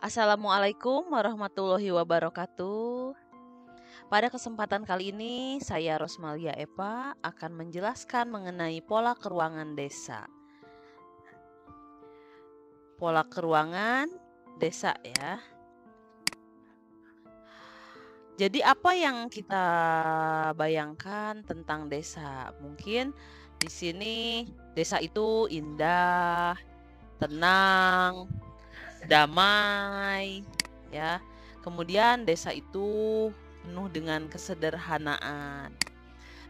Assalamualaikum warahmatullahi wabarakatuh. Pada kesempatan kali ini, saya Rosmalia Eva akan menjelaskan mengenai pola keruangan desa. Pola keruangan desa ya. Jadi apa yang kita bayangkan tentang desa? Mungkin di sini desa itu indah, tenang, damai, ya. Kemudian desa itu penuh dengan kesederhanaan.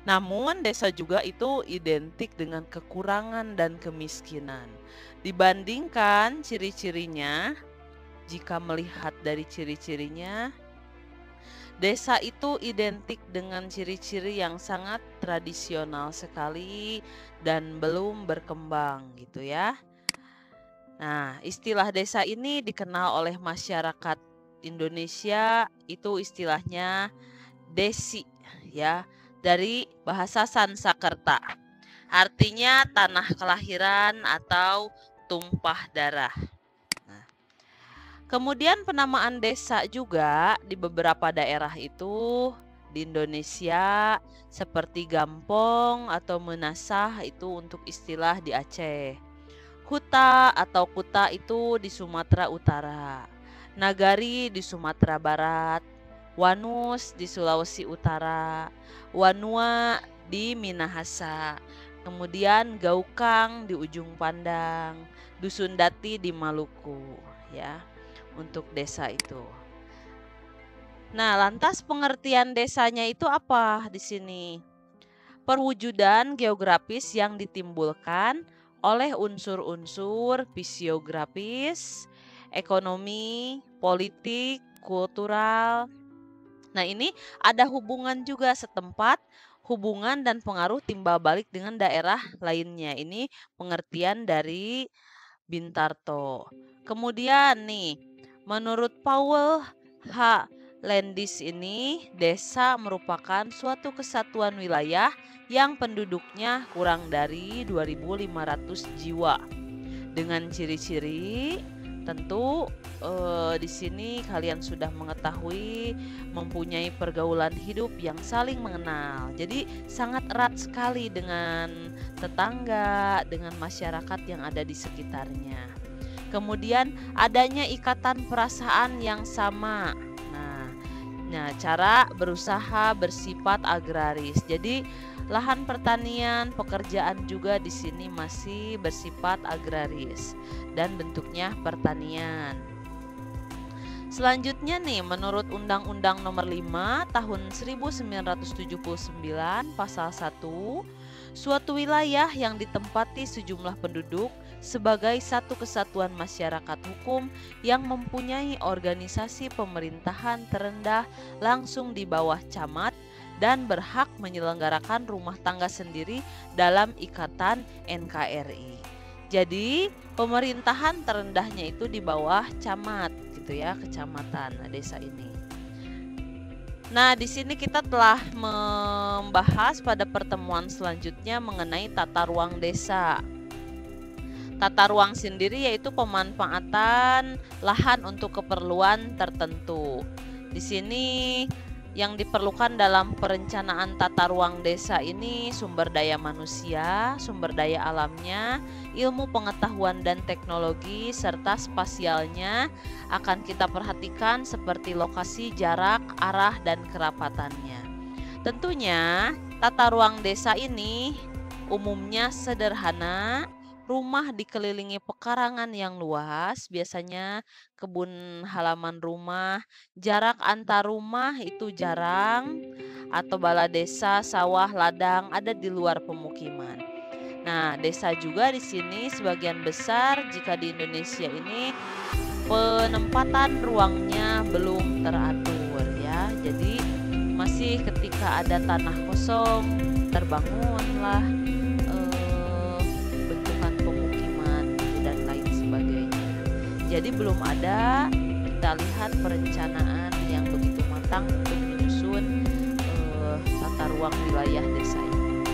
Namun desa juga itu identik dengan kekurangan dan kemiskinan. Dibandingkan ciri-cirinya, jika melihat dari ciri-cirinya, desa itu identik dengan ciri-ciri yang sangat tradisional sekali dan belum berkembang gitu ya. Nah, istilah desa ini dikenal oleh masyarakat Indonesia itu istilahnya desi ya, dari bahasa Sanskerta. Artinya tanah kelahiran atau tumpah darah. Nah, kemudian penamaan desa juga di beberapa daerah itu di Indonesia seperti Gampong atau Menasah itu untuk istilah di Aceh. Huta atau Kuta itu di Sumatera Utara. Nagari di Sumatera Barat. Wanus di Sulawesi Utara. Wanua di Minahasa. Kemudian Gaukang di Ujung Pandang. Dusun Dati di Maluku ya. Untuk desa itu. Nah, lantas pengertian desanya itu apa di sini? Perwujudan geografis yang ditimbulkan oleh unsur-unsur fisiografis, ekonomi, politik, kultural. Nah, ini ada hubungan juga setempat, hubungan dan pengaruh timbal balik dengan daerah lainnya. Ini pengertian dari Bintarto. Kemudian nih, menurut Paul H. Landis ini, desa merupakan suatu kesatuan wilayah yang penduduknya kurang dari 2.500 jiwa. Dengan ciri-ciri tentu di sini kalian sudah mengetahui mempunyai pergaulan hidup yang saling mengenal. Jadi sangat erat sekali dengan tetangga, dengan masyarakat yang ada di sekitarnya. Kemudian adanya ikatan perasaan yang sama. Nah, cara berusaha bersifat agraris. Jadi lahan pertanian, pekerjaan juga di sini masih bersifat agraris dan bentuknya pertanian. Selanjutnya nih, menurut Undang-Undang Nomor 5 Tahun 1979 Pasal 1, suatu wilayah yang ditempati sejumlah penduduk sebagai satu kesatuan masyarakat hukum yang mempunyai organisasi pemerintahan terendah langsung di bawah camat dan berhak menyelenggarakan rumah tangga sendiri dalam ikatan NKRI. Jadi pemerintahan terendahnya itu di bawah camat gitu ya, kecamatan desa ini. Nah, di sini kita telah membahas pada pertemuan selanjutnya mengenai tata ruang desa. Tata ruang sendiri yaitu pemanfaatan lahan untuk keperluan tertentu. Di sini yang diperlukan dalam perencanaan tata ruang desa ini sumber daya manusia, sumber daya alamnya, ilmu pengetahuan dan teknologi, serta spasialnya akan kita perhatikan seperti lokasi, jarak, arah, dan kerapatannya. Tentunya tata ruang desa ini umumnya sederhana. Rumah dikelilingi pekarangan yang luas, biasanya kebun halaman rumah, jarak antar rumah itu jarang, atau bala desa, sawah, ladang ada di luar pemukiman. Nah, desa juga di sini sebagian besar jika di Indonesia ini penempatan ruangnya belum teratur ya. Jadi masih ketika ada tanah kosong terbangunlah jadi belum ada kita lihat perencanaan yang begitu matang untuk menyusun tata ruang wilayah desa ini.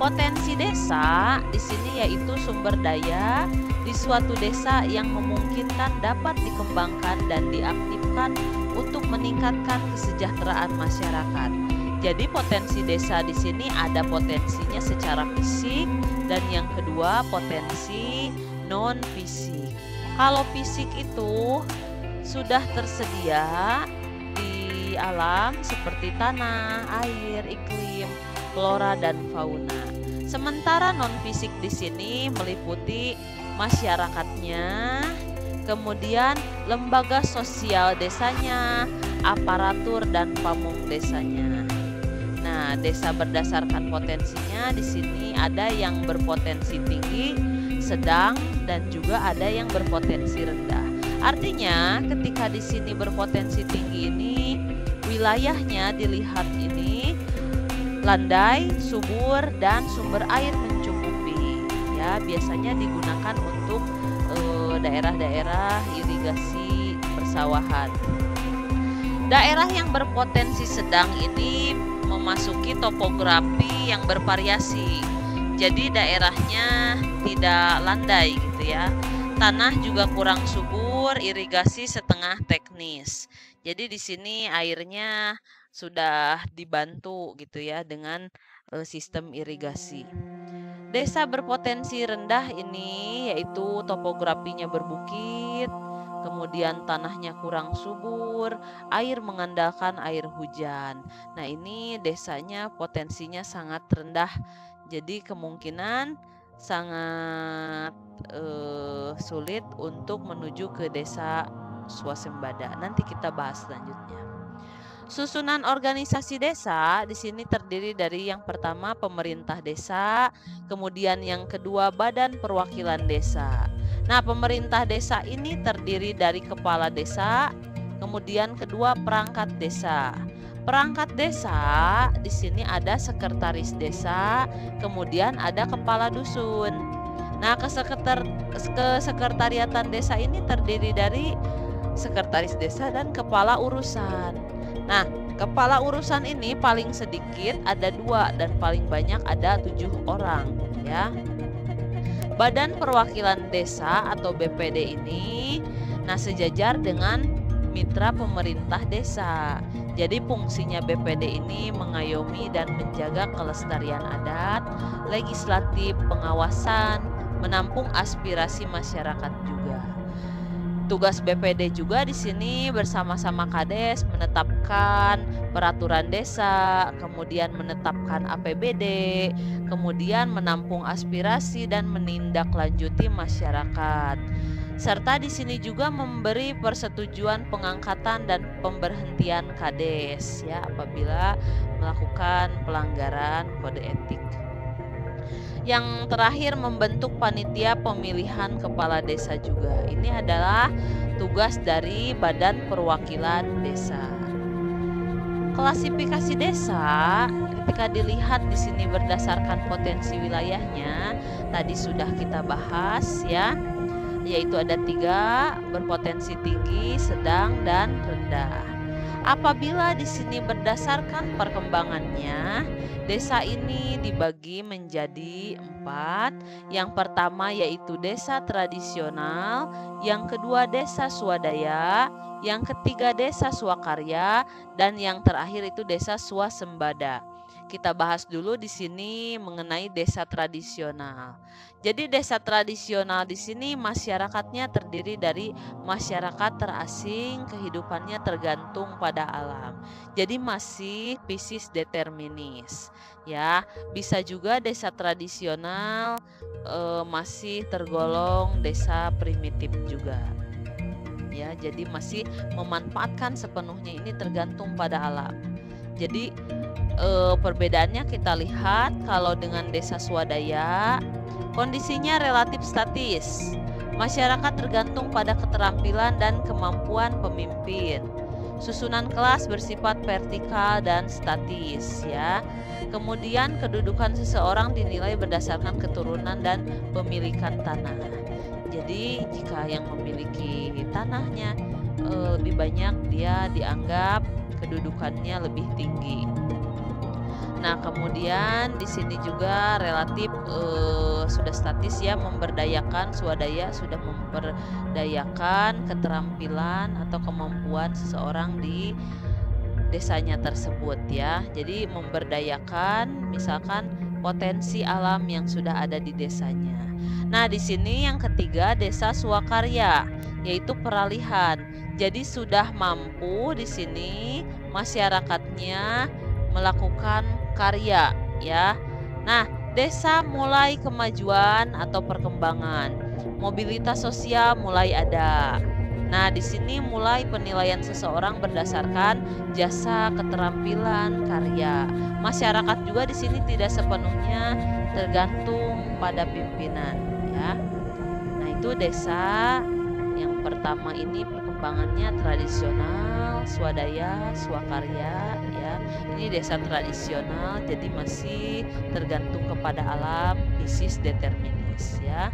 Potensi desa di sini yaitu sumber daya di suatu desa yang memungkinkan dapat dikembangkan dan diaktifkan untuk meningkatkan kesejahteraan masyarakat. Jadi potensi desa di sini ada potensinya secara fisik dan yang kedua potensi non fisik. Kalau fisik itu sudah tersedia di alam seperti tanah, air, iklim, flora dan fauna. Sementara non fisik di sini meliputi masyarakatnya, kemudian lembaga sosial desanya, aparatur dan pamong desanya. Nah, desa berdasarkan potensinya di sini ada yang berpotensi tinggi, sedang, dan juga ada yang berpotensi rendah. Artinya, ketika di sini berpotensi tinggi ini, wilayahnya dilihat ini landai, subur, dan sumber air mencukupi. Ya, biasanya digunakan untuk daerah-daerah irigasi persawahan. Daerah yang berpotensi sedang ini memasuki topografi yang bervariasi. Jadi daerahnya tidak landai gitu ya. Tanah juga kurang subur, irigasi setengah teknis. Jadi di sini airnya sudah dibantu gitu ya dengan sistem irigasi. Desa berpotensi rendah ini yaitu topografinya berbukit, kemudian tanahnya kurang subur, air mengandalkan air hujan. Nah, ini desanya potensinya sangat rendah. Jadi kemungkinan sangat sulit untuk menuju ke desa swasembada. Nanti kita bahas selanjutnya. Susunan organisasi desa di sini terdiri dari yang pertama pemerintah desa, kemudian yang kedua badan perwakilan desa. Nah, pemerintah desa ini terdiri dari kepala desa, kemudian kedua perangkat desa. Perangkat desa di sini ada sekretaris desa, kemudian ada kepala dusun. Nah, kesekretariatan desa ini terdiri dari sekretaris desa dan kepala urusan. Nah, kepala urusan ini paling sedikit ada 2 dan paling banyak ada 7 orang, ya. Badan perwakilan desa atau BPD ini sejajar dengan mitra pemerintah desa. Jadi fungsinya BPD ini mengayomi dan menjaga kelestarian adat, legislatif, pengawasan, menampung aspirasi masyarakat juga. Tugas BPD juga di sini bersama-sama Kades menetapkan peraturan desa, kemudian menetapkan APBD, kemudian menampung aspirasi dan menindaklanjuti masyarakat. Serta di sini juga memberi persetujuan pengangkatan dan pemberhentian Kades ya apabila melakukan pelanggaran kode etik. Yang terakhir membentuk panitia pemilihan kepala desa juga. Ini adalah tugas dari Badan Perwakilan Desa. Klasifikasi desa ketika dilihat di sini berdasarkan potensi wilayahnya tadi sudah kita bahas ya. Yaitu ada 3, berpotensi tinggi, sedang, dan rendah. Apabila di sini berdasarkan perkembangannya, desa ini dibagi menjadi 4. Yang pertama yaitu desa tradisional, yang kedua desa swadaya, yang ketiga desa swakarya, dan yang terakhir itu desa swasembada. Kita bahas dulu di sini mengenai desa tradisional. Jadi desa tradisional di sini masyarakatnya terdiri dari masyarakat terasing, kehidupannya tergantung pada alam. Jadi masih piscis determinis. Ya, bisa juga desa tradisional masih tergolong desa primitif juga. Ya, jadi masih memanfaatkan sepenuhnya ini tergantung pada alam. Jadi perbedaannya kita lihat kalau dengan desa swadaya kondisinya relatif statis. Masyarakat tergantung pada keterampilan dan kemampuan pemimpin. Susunan kelas bersifat vertikal dan statis ya. Kemudian kedudukan seseorang dinilai berdasarkan keturunan dan pemilikan tanah. Jadi jika yang memiliki tanahnya lebih banyak dia dianggap kedudukannya lebih tinggi. Nah, kemudian di sini juga relatif sudah statis ya, memberdayakan swadaya, sudah memberdayakan keterampilan atau kemampuan seseorang di desanya tersebut ya. Jadi memberdayakan misalkan potensi alam yang sudah ada di desanya. Nah, di sini yang ketiga desa swakarya, yaitu peralihan. Jadi sudah mampu di sini masyarakatnya melakukan karya ya. Nah, desa mulai kemajuan atau perkembangan. Mobilitas sosial mulai ada. Nah, di sini mulai penilaian seseorang berdasarkan jasa, keterampilan, karya. Masyarakat juga di sini tidak sepenuhnya tergantung pada pimpinan, ya. Nah, itu desa yang pertama ini perkembangannya tradisional, swadaya, swakarya, ya. Ini desa tradisional, jadi masih tergantung kepada alam, isis determinis, ya.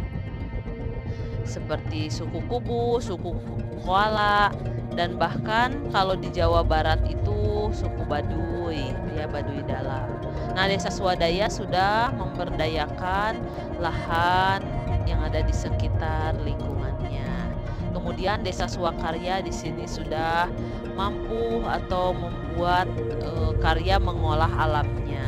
Seperti suku Kubu, suku Kuala, dan bahkan kalau di Jawa Barat itu suku Baduy, ya Baduy Dalam. Nah, desa swadaya sudah memberdayakan lahan yang ada di sekitar lingkungannya. Kemudian desa swakarya di sini sudah mampu atau membuat karya mengolah alamnya.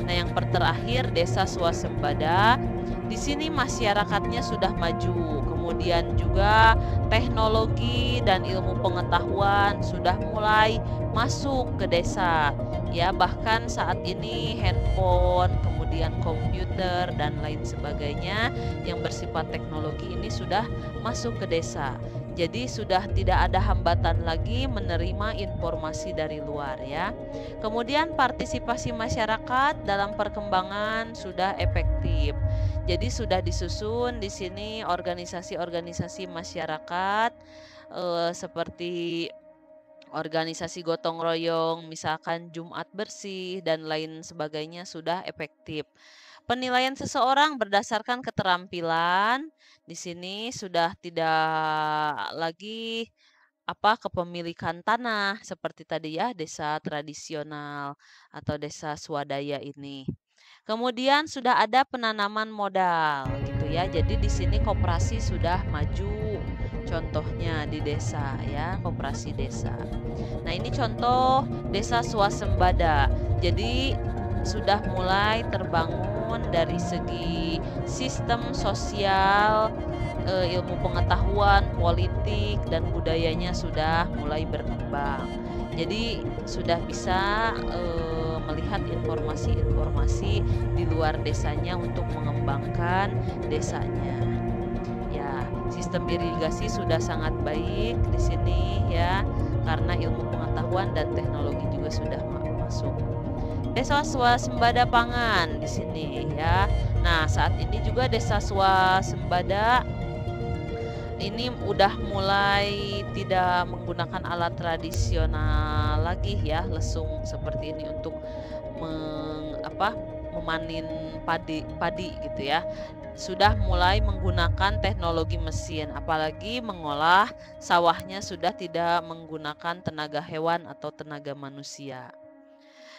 Nah, yang terakhir desa swasembada. Di sini masyarakatnya sudah maju, kemudian juga teknologi dan ilmu pengetahuan sudah mulai masuk ke desa. Ya, bahkan saat ini handphone, kemudian komputer dan lain sebagainya yang bersifat teknologi ini sudah masuk ke desa. Jadi sudah tidak ada hambatan lagi menerima informasi dari luar ya. Kemudian partisipasi masyarakat dalam perkembangan sudah efektif. Jadi sudah disusun di sini organisasi-organisasi masyarakat seperti organisasi gotong royong, misalkan Jumat bersih dan lain sebagainya sudah efektif. Penilaian seseorang berdasarkan keterampilan di sini sudah tidak lagi kepemilikan tanah seperti tadi ya desa tradisional atau desa swadaya ini. Kemudian sudah ada penanaman modal gitu ya. Jadi di sini koperasi sudah maju. Contohnya di desa ya, koperasi desa. Nah, ini contoh desa swasembada. Jadi sudah mulai terbangun dari segi sistem sosial, ilmu pengetahuan, politik dan budayanya sudah mulai berkembang. Jadi sudah bisa melihat informasi-informasi di luar desanya untuk mengembangkan desanya. Ya, sistem irigasi sudah sangat baik di sini ya, karena ilmu pengetahuan dan teknologi juga sudah masuk. Desa swasembada pangan di sini ya. Nah, saat ini juga desa swasembada ini udah mulai tidak menggunakan alat tradisional lagi ya, lesung seperti ini untuk memanen padi gitu ya. Sudah mulai menggunakan teknologi mesin, apalagi mengolah sawahnya sudah tidak menggunakan tenaga hewan atau tenaga manusia.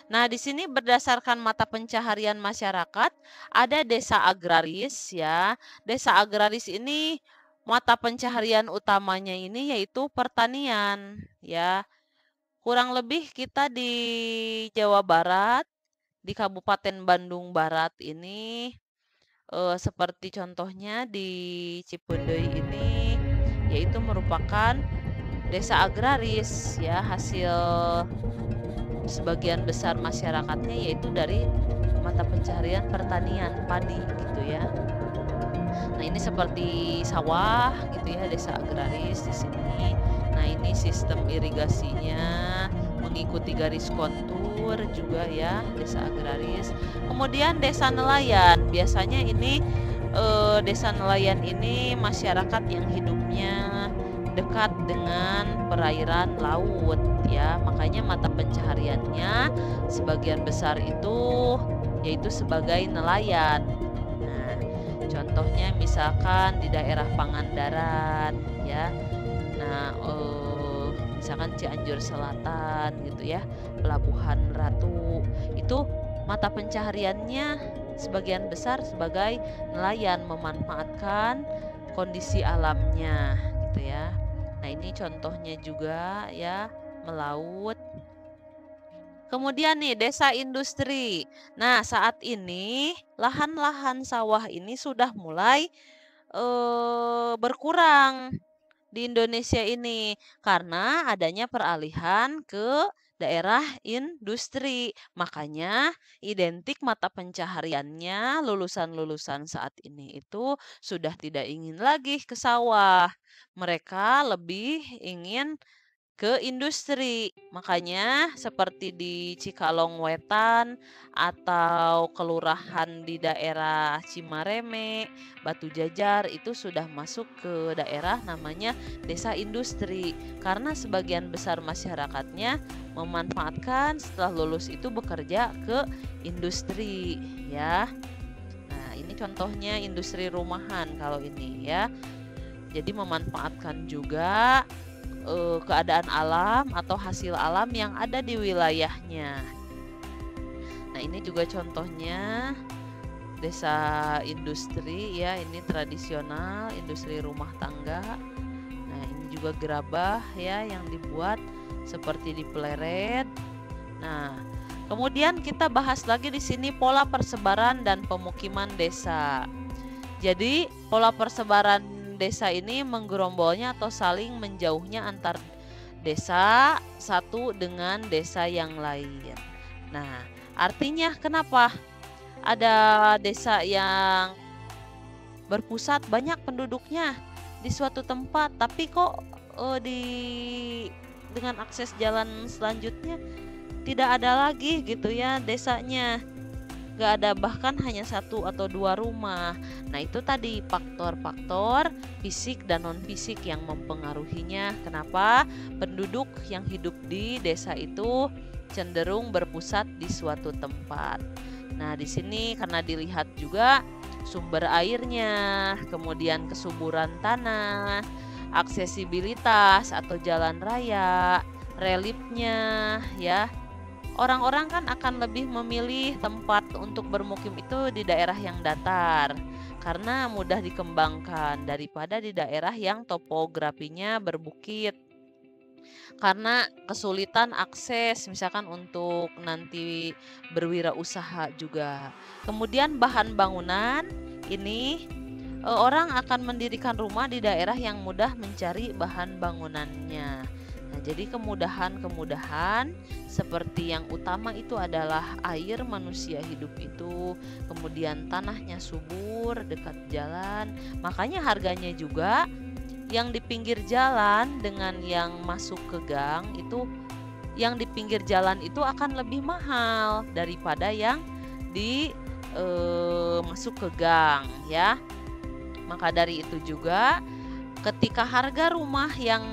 Nah, di sini berdasarkan mata pencaharian masyarakat, ada desa agraris ya. Desa agraris ini mata pencaharian utamanya ini yaitu pertanian ya. Kurang lebih kita di Jawa Barat, di Kabupaten Bandung Barat ini seperti contohnya di Cipeundeuy ini yaitu merupakan desa agraris ya, hasil sebagian besar masyarakatnya yaitu dari mata pencaharian pertanian padi gitu ya. Nah, ini seperti sawah gitu ya, desa agraris di sini. Nah, ini sistem irigasinya mengikuti garis kontur juga ya, desa agraris. Kemudian desa nelayan, biasanya ini desa nelayan ini masyarakat yang hidupnya dekat dengan perairan laut ya, makanya mata pencahariannya sebagian besar itu yaitu sebagai nelayan. Nah, contohnya misalkan di daerah Pangandaran ya. Nah, misalkan Cianjur Selatan gitu ya, Pelabuhan Ratu itu mata pencahariannya sebagian besar sebagai nelayan memanfaatkan kondisi alamnya gitu ya. Nah, ini contohnya juga ya, melaut. Kemudian nih desa industri. Nah, saat ini lahan-lahan sawah ini sudah mulai berkurang di Indonesia ini karena adanya peralihan ke daerah industri. Makanya identik mata pencahariannya lulusan-lulusan saat ini itu sudah tidak ingin lagi ke sawah. Mereka lebih ingin ke industri. Makanya seperti di Cikalong Wetan atau kelurahan di daerah Cimareme, Batu Jajar itu sudah masuk ke daerah namanya desa industri. Karena sebagian besar masyarakatnya memanfaatkan setelah lulus itu bekerja ke industri ya. Nah, ini contohnya industri rumahan kalau ini ya. Jadi memanfaatkan juga keadaan alam atau hasil alam yang ada di wilayahnya. Nah, ini juga contohnya desa industri ya, ini tradisional industri rumah tangga. Nah, ini juga gerabah ya yang dibuat seperti di Pleret. Nah, kemudian kita bahas lagi di sini pola persebaran dan pemukiman desa. Jadi, pola persebaran desa ini menggerombolnya atau saling menjauhnya antar desa satu dengan desa yang lain. Nah, artinya kenapa ada desa yang berpusat banyak penduduknya di suatu tempat, tapi kok di dengan akses jalan selanjutnya tidak ada lagi gitu ya desanya. Gak ada, bahkan hanya satu atau dua rumah. Nah, itu tadi faktor-faktor fisik dan non-fisik yang mempengaruhinya. Kenapa penduduk yang hidup di desa itu cenderung berpusat di suatu tempat. Nah, di sini karena dilihat juga sumber airnya, kemudian kesuburan tanah, aksesibilitas atau jalan raya, reliefnya ya. Orang-orang kan akan lebih memilih tempat untuk bermukim itu di daerah yang datar karena mudah dikembangkan daripada di daerah yang topografinya berbukit. Karena kesulitan akses misalkan untuk nanti berwirausaha juga. Kemudian bahan bangunan ini orang akan mendirikan rumah di daerah yang mudah mencari bahan bangunannya. Nah, jadi kemudahan-kemudahan seperti yang utama itu adalah air manusia hidup itu, kemudian tanahnya subur, dekat jalan. Makanya harganya juga yang di pinggir jalan dengan yang masuk ke gang itu, yang di pinggir jalan itu akan lebih mahal daripada yang di masuk ke gang ya. Maka dari itu juga ketika harga rumah yang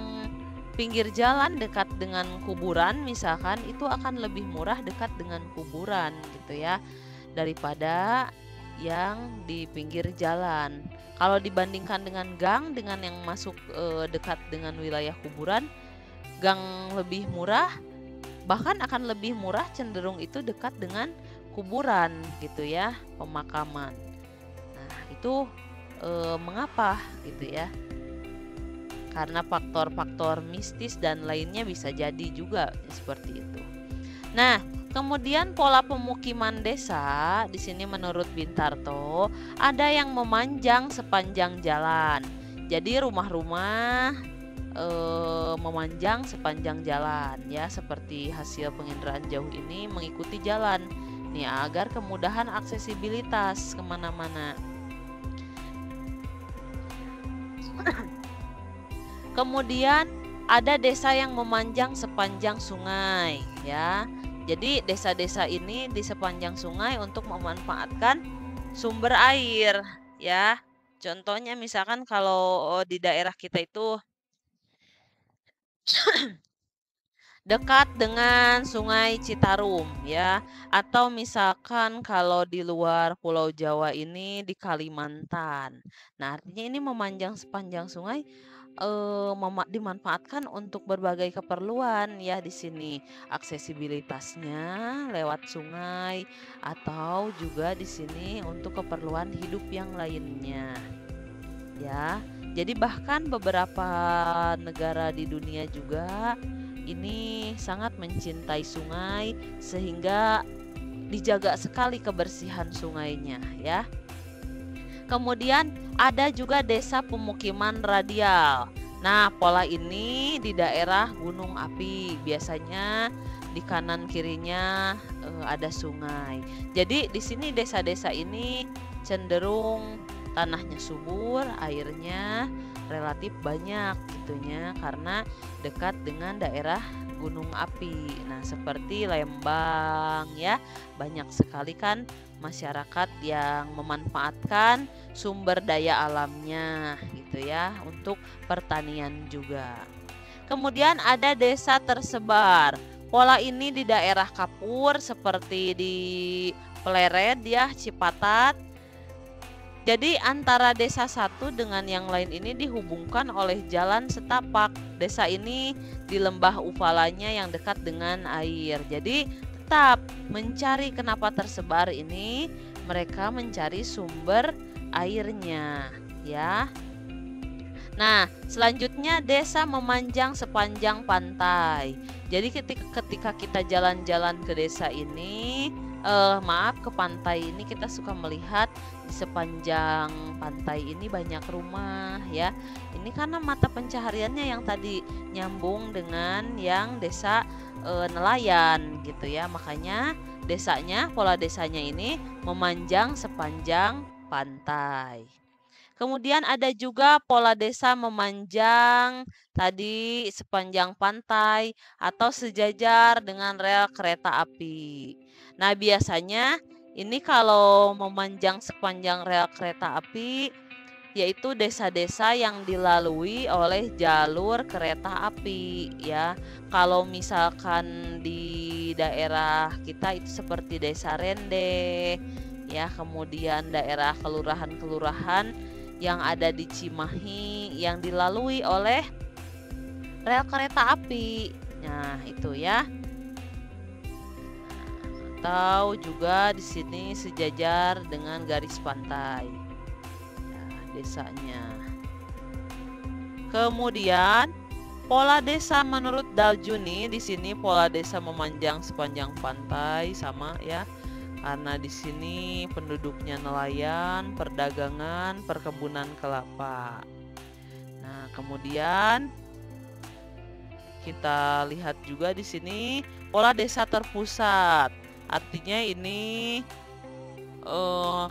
pinggir jalan dekat dengan kuburan misalkan itu akan lebih murah dekat dengan kuburan gitu ya daripada yang di pinggir jalan. Kalau dibandingkan dengan gang dengan yang masuk dekat dengan wilayah kuburan, gang lebih murah, bahkan akan lebih murah cenderung itu dekat dengan kuburan gitu ya, pemakaman. Nah, itu mengapa gitu ya? Karena faktor-faktor mistis dan lainnya bisa jadi juga seperti itu. Nah, kemudian pola pemukiman desa di sini menurut Bintarto ada yang memanjang sepanjang jalan. Jadi rumah-rumah memanjang sepanjang jalan ya, seperti hasil penginderaan jauh ini mengikuti jalan nih agar kemudahan aksesibilitas kemana-mana. Kemudian ada desa yang memanjang sepanjang sungai ya. Jadi desa-desa ini di sepanjang sungai untuk memanfaatkan sumber air ya. Contohnya misalkan kalau di daerah kita itu dekat dengan Sungai Citarum ya, atau misalkan kalau di luar Pulau Jawa ini di Kalimantan. Nah, artinya ini memanjang sepanjang sungai dimanfaatkan untuk berbagai keperluan ya di sini. Aksesibilitasnya lewat sungai atau juga di sini untuk keperluan hidup yang lainnya ya. Jadi bahkan beberapa negara di dunia juga ini sangat mencintai sungai sehingga dijaga sekali kebersihan sungainya ya. Kemudian ada juga desa pemukiman radial. Nah, pola ini di daerah gunung api. Biasanya di kanan kirinya ada sungai. Jadi di sini desa-desa ini cenderung tanahnya subur, airnya relatif banyak gitunya karena dekat dengan daerah gunung api. Nah, seperti Lembang ya, banyak sekali kan masyarakat yang memanfaatkan sumber daya alamnya gitu ya untuk pertanian juga. Kemudian ada desa tersebar. Pola ini di daerah Kapur seperti di Pleret ya, Cipatat. Jadi antara desa satu dengan yang lain ini dihubungkan oleh jalan setapak. Desa ini di lembah Ufalanya yang dekat dengan air. Jadi tetap mencari kenapa tersebar ini, mereka mencari sumber airnya ya. Nah, selanjutnya desa memanjang sepanjang pantai. Jadi ketika kita jalan-jalan ke desa ini, ke pantai ini kita suka melihat di sepanjang pantai ini banyak rumah ya. Ini karena mata pencahariannya yang tadi nyambung dengan yang desa nelayan gitu ya. Makanya pola desanya ini memanjang sepanjang pantai. Kemudian ada juga pola desa memanjang tadi sepanjang pantai atau sejajar dengan rel kereta api. Nah, biasanya ini kalau memanjang sepanjang rel kereta api yaitu desa-desa yang dilalui oleh jalur kereta api ya. Kalau misalkan di daerah kita itu seperti Desa Rende ya, kemudian daerah kelurahan-kelurahan yang ada di Cimahi yang dilalui oleh rel kereta api. Nah, itu ya. Atau juga di sini sejajar dengan garis pantai. Nah, desanya. Kemudian pola desa menurut Daljuni di sini pola desa memanjang sepanjang pantai sama ya. Karena di sini penduduknya nelayan, perdagangan, perkebunan kelapa. Nah, kemudian kita lihat juga di sini pola desa terpusat. Artinya ini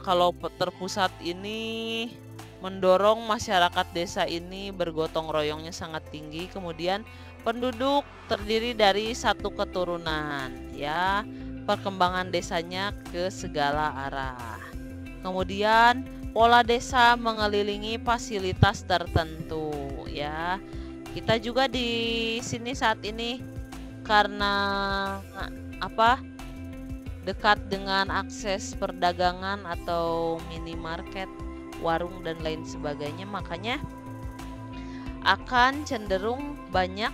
kalau terpusat ini mendorong masyarakat desa ini bergotong royongnya sangat tinggi. Kemudian penduduk terdiri dari satu keturunan ya. Perkembangan desanya ke segala arah. Kemudian pola desa mengelilingi fasilitas tertentu ya. Kita juga di sini saat ini karena dekat dengan akses perdagangan atau minimarket, warung dan lain sebagainya, makanya akan cenderung banyak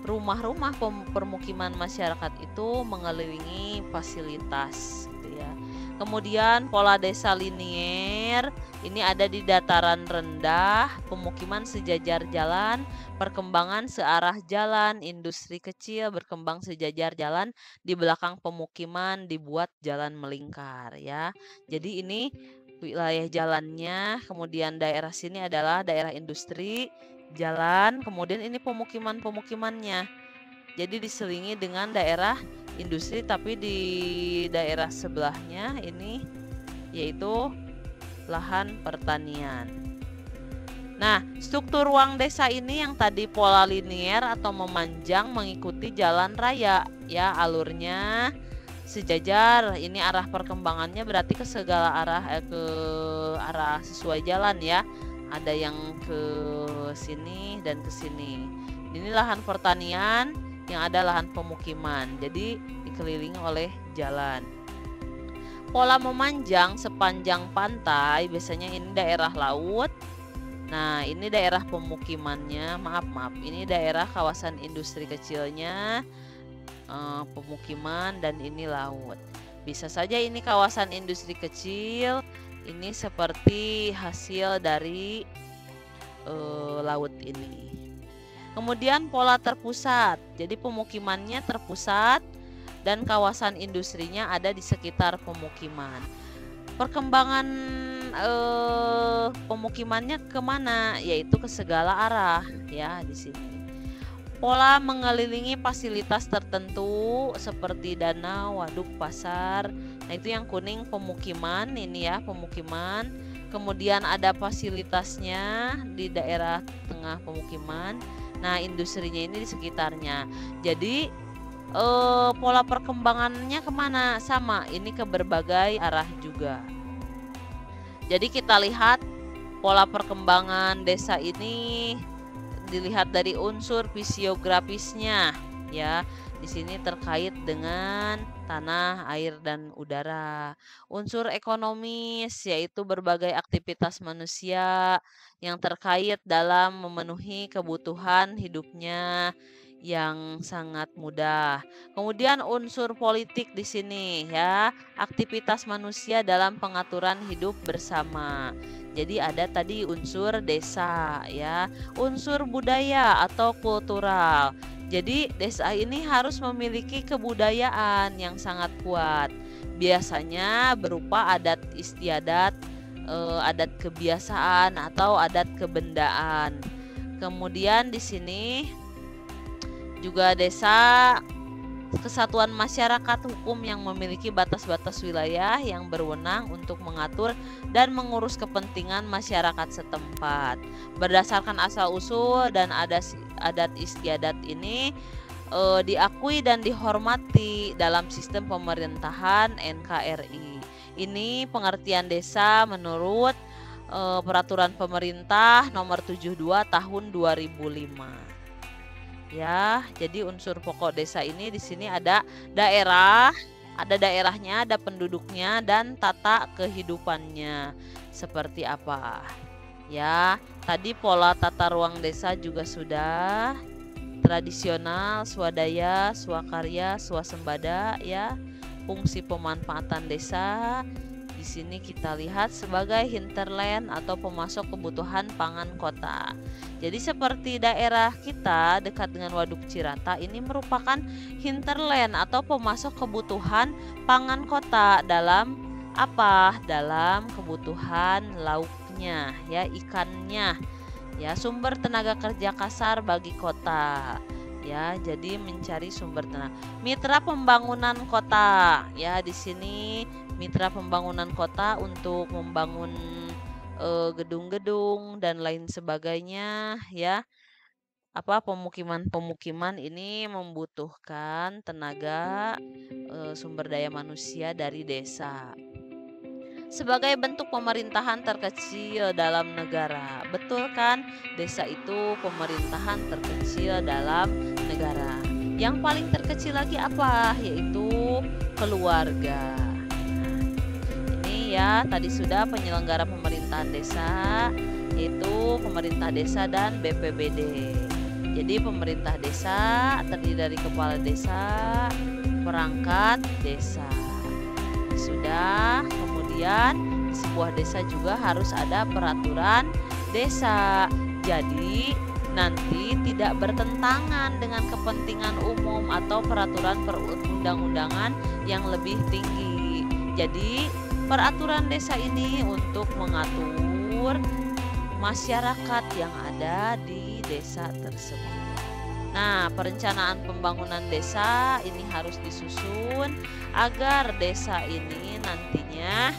rumah-rumah permukiman masyarakat itu mengelilingi fasilitas gitu ya. Kemudian pola desa linier ini ada di dataran rendah, pemukiman sejajar jalan, perkembangan searah jalan, industri kecil berkembang sejajar jalan, di belakang pemukiman dibuat jalan melingkar ya. Jadi ini wilayah jalannya, kemudian daerah sini adalah daerah industri, jalan, kemudian ini pemukimannya. Jadi diselingi dengan daerah industri, tapi di daerah sebelahnya ini yaitu lahan pertanian. Nah, struktur ruang desa ini yang tadi pola linier atau memanjang mengikuti jalan raya ya, alurnya sejajar. Ini arah perkembangannya berarti ke segala arah ke arah sesuai jalan ya. Ada yang ke sini dan ke sini. Ini lahan pertanian, yang ada lahan pemukiman. Jadi dikelilingi oleh jalan. Pola memanjang sepanjang pantai, biasanya ini daerah laut. Nah, ini daerah pemukimannya, maaf, ini daerah kawasan industri kecilnya, pemukiman, dan ini laut. Bisa saja ini kawasan industri kecil, ini seperti hasil dari laut ini. Kemudian pola terpusat, jadi pemukimannya terpusat dan kawasan industrinya ada di sekitar pemukiman. Perkembangan pemukimannya kemana? Yaitu ke segala arah ya di sini. Pola mengelilingi fasilitas tertentu seperti danau, waduk, pasar. Nah, itu yang kuning pemukiman, ini ya pemukiman. Kemudian ada fasilitasnya di daerah tengah pemukiman. Nah, industrinya ini di sekitarnya. Jadi pola perkembangannya kemana? Sama, ini ke berbagai arah juga. Jadi kita lihat pola perkembangan desa ini dilihat dari unsur fisiografisnya ya. Di sini terkait dengan tanah, air, dan udara. Unsur ekonomis yaitu berbagai aktivitas manusia yang terkait dalam memenuhi kebutuhan hidupnya yang sangat mudah. Kemudian unsur politik di sini ya, aktivitas manusia dalam pengaturan hidup bersama. Jadi ada tadi unsur desa ya, unsur budaya atau kultural. Jadi desa ini harus memiliki kebudayaan yang sangat kuat. Biasanya berupa adat istiadat, adat kebiasaan atau adat kebendaan. Kemudian di sini juga desa kesatuan masyarakat hukum yang memiliki batas-batas wilayah yang berwenang untuk mengatur dan mengurus kepentingan masyarakat setempat. Berdasarkan asal-usul dan adat istiadat ini diakui dan dihormati dalam sistem pemerintahan NKRI. Ini pengertian desa menurut peraturan pemerintah nomor 72 tahun 2005. Ya, jadi unsur pokok desa ini di sini ada daerah, ada daerahnya, ada penduduknya, dan tata kehidupannya seperti apa. Ya, tadi pola tata ruang desa juga sudah tradisional, swadaya, swakarya, swasembada ya. Fungsi pemanfaatan desa di sini kita lihat sebagai hinterland atau pemasok kebutuhan pangan kota. Jadi seperti daerah kita dekat dengan Waduk Cirata ini merupakan hinterland atau pemasok kebutuhan pangan kota dalam apa? Dalam kebutuhan lauknya ya, ikannya. Ya, sumber tenaga kerja kasar bagi kota. Ya, jadi mencari sumber tenaga. Mitra pembangunan kota. Ya, di sini mitra pembangunan kota untuk membangun gedung-gedung dan lain sebagainya ya. Pemukiman-pemukiman ini membutuhkan tenaga sumber daya manusia dari desa. Sebagai bentuk pemerintahan terkecil dalam negara. Betul kan? Desa itu pemerintahan terkecil dalam negara. Yang paling terkecil lagi apa? Yaitu keluarga. Ya, tadi sudah penyelenggara pemerintahan desa, yaitu pemerintah desa dan BPBD. Jadi pemerintah desa terdiri dari kepala desa, perangkat desa. Sudah, kemudian di sebuah desa juga harus ada peraturan desa. Jadi nanti tidak bertentangan dengan kepentingan umum atau peraturan perundang-undangan yang lebih tinggi. Jadi peraturan desa ini untuk mengatur masyarakat yang ada di desa tersebut. Nah, perencanaan pembangunan desa ini harus disusun agar desa ini nantinya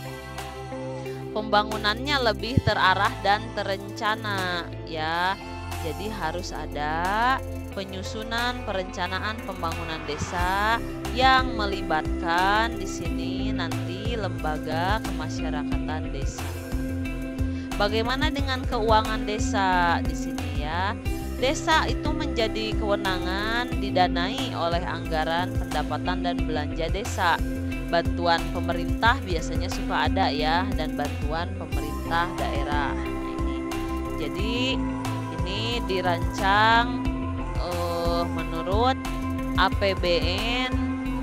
pembangunannya lebih terarah dan terencana ya. Jadi harus ada penyusunan perencanaan pembangunan desa yang melibatkan di sini nanti lembaga kemasyarakatan desa. Bagaimana dengan keuangan desa di sini ya? Desa itu menjadi kewenangan didanai oleh anggaran pendapatan dan belanja desa. Bantuan pemerintah biasanya suka ada ya, dan bantuan pemerintah daerah. Nah, ini. Jadi ini dirancang menurut APBN,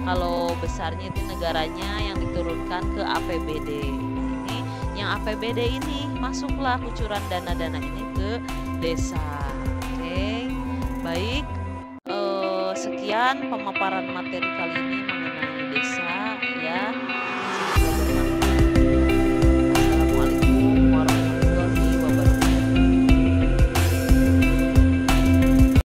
kalau besarnya itu negaranya yang diturunkan ke APBD. Ini yang APBD ini masuklah kucuran dana-dana ini ke desa. Oke, baik. Sekian pemaparan materi kali ini mengenai desa ya.